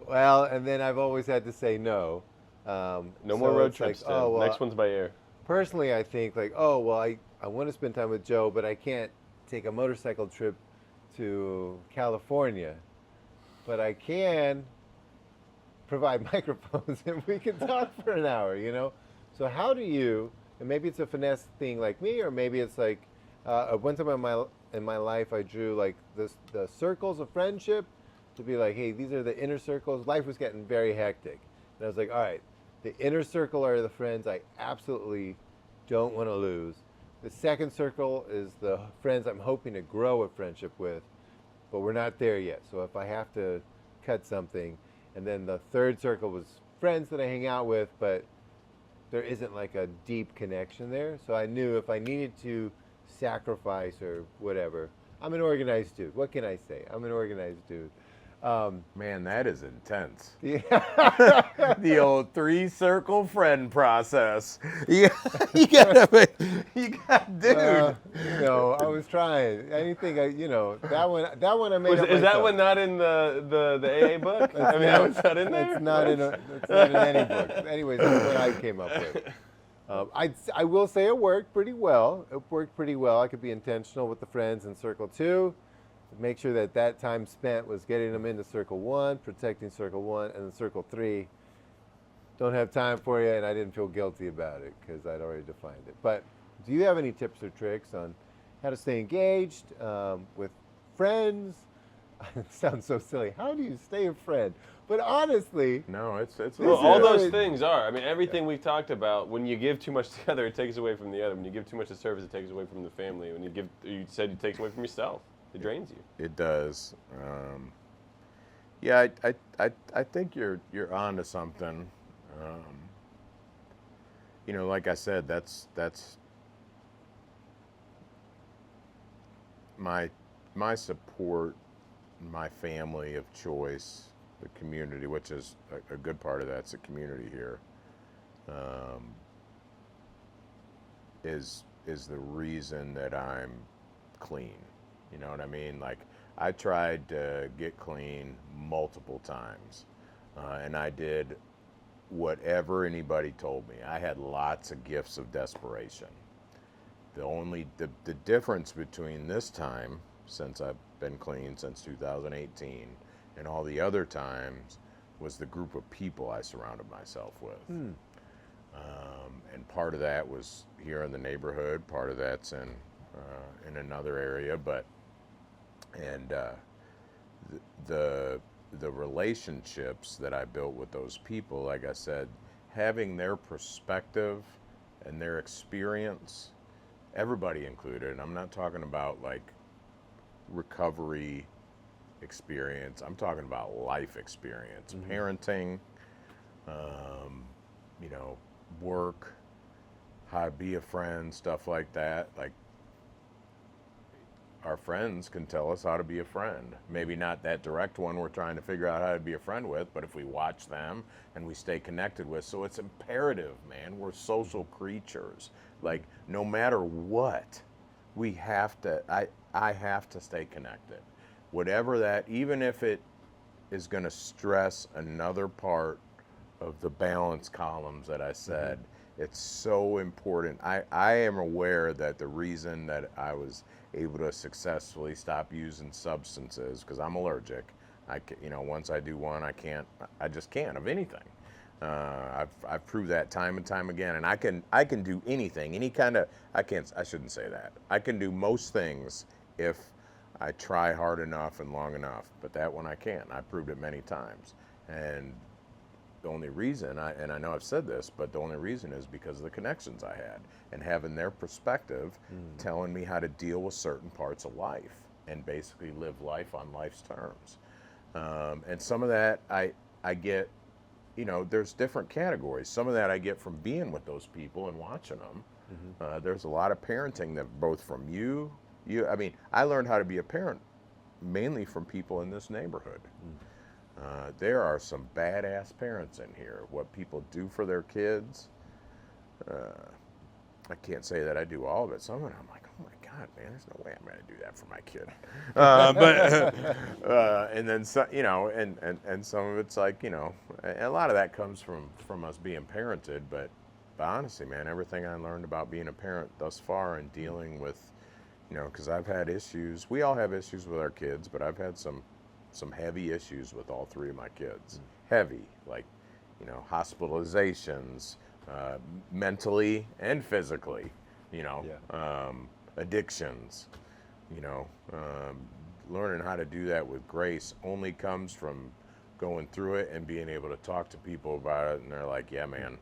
Well, and then I've always had to say no. No more road it's like, trips. Tim. oh, well, Next one's by air. personally, I think like, oh, well, I want to spend time with Joe, but I can't take a motorcycle trip to California. But I can provide microphones and we can talk for an hour, you know? So how do you, and maybe it's a finesse thing like me, or maybe it's like, one time in my life I drew like the circles of friendship to be like, hey, these are the inner circles. Life was getting very hectic. And I was like, all right, the inner circle are the friends I absolutely don't want to lose. The second circle is the friends I'm hoping to grow a friendship with, but we're not there yet. So if I have to cut something, and then the third circle was friends that I hang out with, but there isn't like a deep connection there. So I knew if I needed to sacrifice or whatever, I'm an organized dude. What can I say? I'm an organized dude. Man, that is intense. Yeah. The old 3-circle friend process. You gotta, dude. No, I was trying. Anything, that one I made up Is that myself. one not in the AA book? I mean, that one's not in there? It's not in any book. Anyways, that's what I came up with. I will say it worked pretty well. It worked pretty well. I could be intentional with the friends in Circle 2. Make sure that time spent was getting them into Circle 1, protecting Circle 1, and then Circle 3. Don't have time for you, and I didn't feel guilty about it because I'd already defined it. But do you have any tips or tricks on how to stay engaged with friends? It sounds so silly. How do you stay a friend? But honestly, No, it's Well, all is- those things are. I mean, everything we've talked about. When you give too much to the other, it takes away from the other. When you give too much to service, it takes away from the family. When you said it takes away from yourself. It drains you. It does. Yeah, I think you're onto something. Like I said, that's my support, my family of choice, the community, which is a good part of that's the community here, is the reason that I'm clean. You know what I mean? Like, I tried to get clean multiple times, and I did whatever anybody told me. I had lots of gifts of desperation. The difference between this time, since I've been clean since 2018, and all the other times, was the group of people I surrounded myself with. And part of that was here in the neighborhood. Part of that's in another area, the relationships that I built with those people, like I said, having their perspective and their experience, everybody included, and I'm not talking about like recovery experience, I'm talking about life experience, parenting, work, how to be a friend, stuff like that. Like, our friends can tell us how to be a friend. Maybe not that direct one we're trying to figure out how to be a friend with, but if we watch them and we stay connected with. So it's imperative, man. We're social creatures. Like, no matter what, we have to, I have to stay connected. Whatever that, even if it is going to stress another part of the balance columns that I said, it's so important. I am aware that the reason that I was able to successfully stop using substances, because I'm allergic. Once I do one, I just can't of anything. I've proved that time and time again, and I can do anything, I shouldn't say that. I can do most things if I try hard enough and long enough, but that one I can't. I proved it many times. And the only reason, and I know I've said this, but the only reason is because of the connections I had and having their perspective, telling me how to deal with certain parts of life and basically live life on life's terms. And some of that I get, there's different categories. Some of that I get from being with those people and watching them. There's a lot of parenting that both from you, I learned how to be a parent mainly from people in this neighborhood. There are some badass parents in here. What people do for their kids, I can't say that I do all of it. Some of it I'm like, oh my God, man, there's no way I'm going to do that for my kid. And then, and some of it's like, a lot of that comes from us being parented. But honestly, man, everything I learned about being a parent thus far and dealing with, because I've had issues. We all have issues with our kids, but I've had some heavy issues with all three of my kids. Heavy, like, hospitalizations, mentally and physically, addictions, learning how to do that with grace only comes from going through it and being able to talk to people about it. And they're like, yeah, man,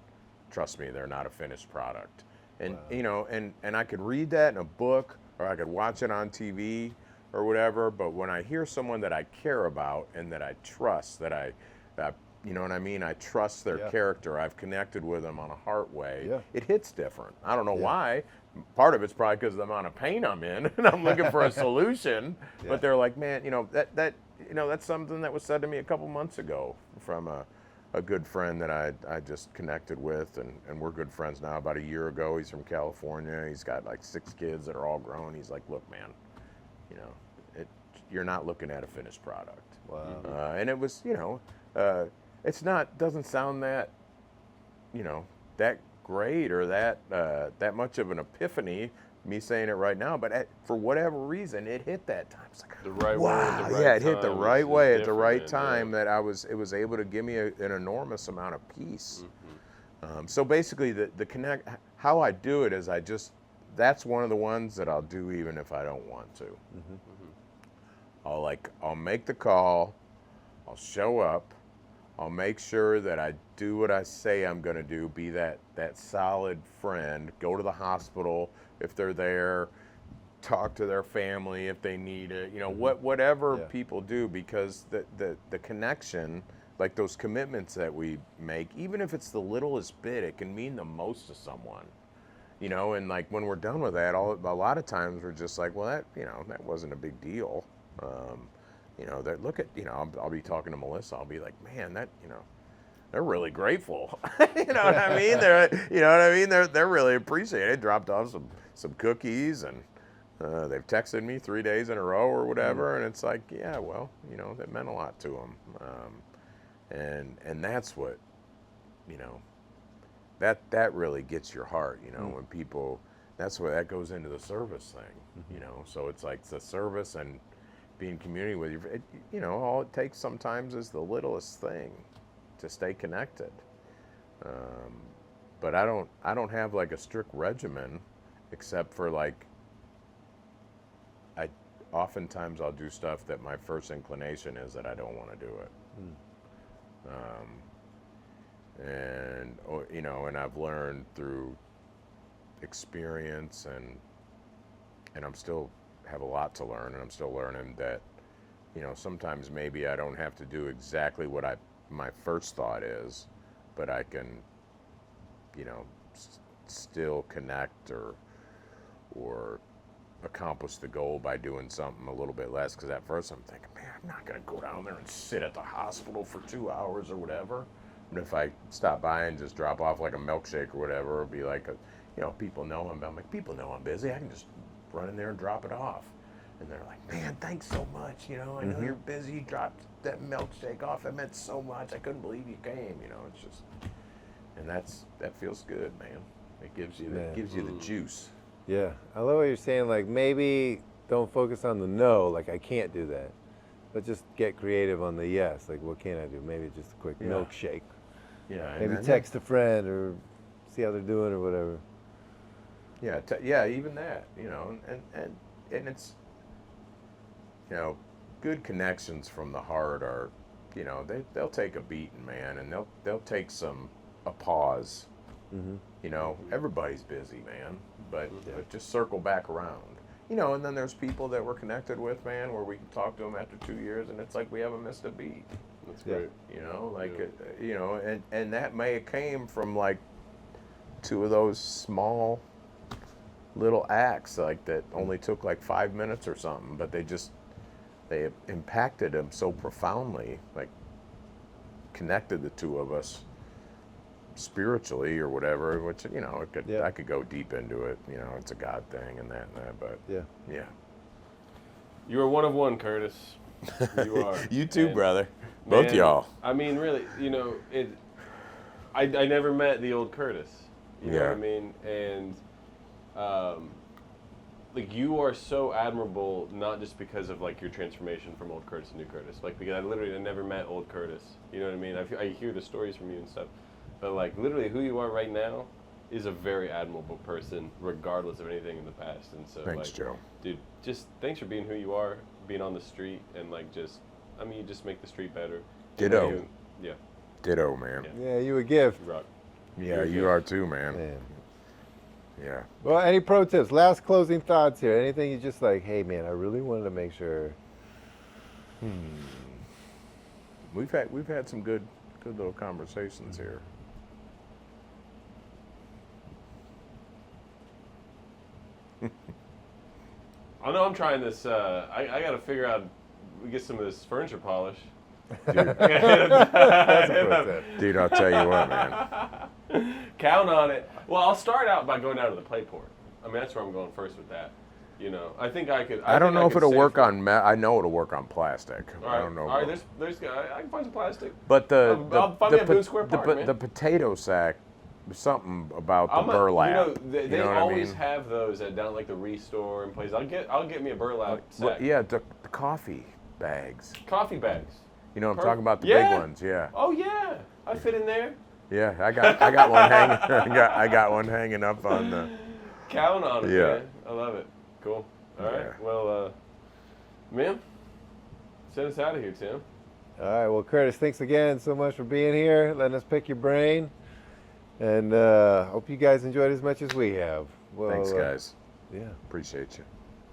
trust me, they're not a finished product. And, Wow. and I could read that in a book or I could watch it on TV or whatever. But when I hear someone that I care about and that I trust, that you know what I mean? I trust their Yeah. character. I've connected with them on a heart way. Yeah. It hits different. I don't know Yeah. why. Part of it's probably because of the amount of pain I'm in, and I'm looking for a solution. Yeah. But they're like, man, that's something that was said to me a couple months ago from a good friend that I just connected with, and we're good friends now. About a year ago, he's from California. He's got like 6 kids that are all grown. He's like, look, man, you're not looking at a finished product. Wow. And it was, doesn't sound that, that great or that much of an epiphany, me saying it right now, but for whatever reason, it hit that time. It's like, The right wow, way at the right yeah, it hit the time right is way at the right different, time yeah. that it was able to give me an enormous amount of peace. So basically, how I do it is that's one of the ones that I'll do even if I don't want to. I'll make the call, I'll show up, I'll make sure that I do what I say I'm going to do, be that solid friend, go to the hospital if they're there, talk to their family if they need it, whatever Yeah. people do, because the connection, like those commitments that we make, even if it's the littlest bit, it can mean the most to someone. And like when we're done with that, a lot of times we're just like, well, that wasn't a big deal. That I'll be talking to Melissa. I'll be like, man, they're really grateful. You know what I mean? They're really appreciated. Dropped off some cookies, and they've texted me 3 days in a row or whatever. And it's like, yeah, well, that meant a lot to them. And that's what, that really gets your heart, when people, that's where that goes into the service thing, So it's like the service and being community with you. All it takes sometimes is the littlest thing to stay connected. But I don't have like a strict regimen, except for like, oftentimes I'll do stuff that my first inclination is that I don't want to do it. And I've learned through experience, and I'm still have a lot to learn, and I'm still learning that, sometimes maybe I don't have to do exactly what my first thought is, but I can, still connect or accomplish the goal by doing something a little bit less. Because at first I'm thinking, man, I'm not going to go down there and sit at the hospital for 2 hours or whatever. But if I stop by and just drop off like a milkshake or whatever, it'll be like people know I'm like, people know I'm busy. I can just run in there and drop it off. And they're like, man, thanks so much. I know you're busy. You dropped that milkshake off. It meant so much. I couldn't believe you came. It's just, and that feels good, man. It gives you the juice. Yeah, I love what you're saying. Like, maybe don't focus on the no, like I can't do that, but just get creative on the yes. Like, what can I do? Maybe just a quick milkshake. Yeah. Maybe text a friend or see how they're doing or whatever. Yeah, even that. And it's, good connections from the heart are, they'll take a beating, man, and they'll take a pause. Everybody's busy, man, but just circle back around. And then there's people that we're connected with, man, where we can talk to them after 2 years, and it's like we haven't missed a beat. That's great. And that may have came from like 2 of those small little acts, like that only took like 5 minutes or something, but they impacted him so profoundly, like connected the 2 of us spiritually or whatever, which it could Yeah. I could go deep into it. It's a God thing and that, but Yeah. yeah. You are one of one, Curtis. You are. You too, And, brother. Both man, y'all. I mean, really, I never met the old Curtis. You know what I Yeah. mean? And like you are so admirable, not just because of like your transformation from old Curtis to new Curtis. Like because I literally never met old Curtis. You know what I mean? I hear the stories from you and stuff, but like literally who you are right now is a very admirable person, regardless of anything in the past. And so, Thanks, like, Joe. dude, just thanks for being who you are, being on the street, and like you just make the street better. Ditto. Yeah. Ditto, man. Yeah, you a gift. You rock. Yeah, you are too, man. Man. Yeah. Well, any pro tips? Last closing thoughts here. Anything you just like, hey man, I really wanted to make sure. We've had some good little conversations here. I know I'm trying this. I got to figure out, we get some of this furniture polish. That's a pro tip. Dude, I'll tell you what, man. Count on it. Well, I'll start out by going down to the Playport. I mean, that's where I'm going first with that. I think I could. I don't know if it'll work safely- on I know it'll work on plastic. All I right, don't know. all right. I can find some plastic. But I'll find me a Boone Square Park, man. the potato sack, something about the I'm burlap. They know what always I mean? have those at down like the Restore and places. I'll get me a burlap Well, sack. yeah, the coffee bags. Coffee bags. You know what I'm Perfect. talking about, the Yeah. big ones. Yeah. Oh yeah, I fit in there. Yeah, I got one hanging. I got one hanging up on the. Count on it, Yeah. man. I love it. Cool. All right. Yeah. Well, man, send us out of here, Tim. All right. Well, Curtis, thanks again so much for being here, letting us pick your brain, and hope you guys enjoyed as much as we have. Well, Thanks, guys. Yeah. Appreciate you.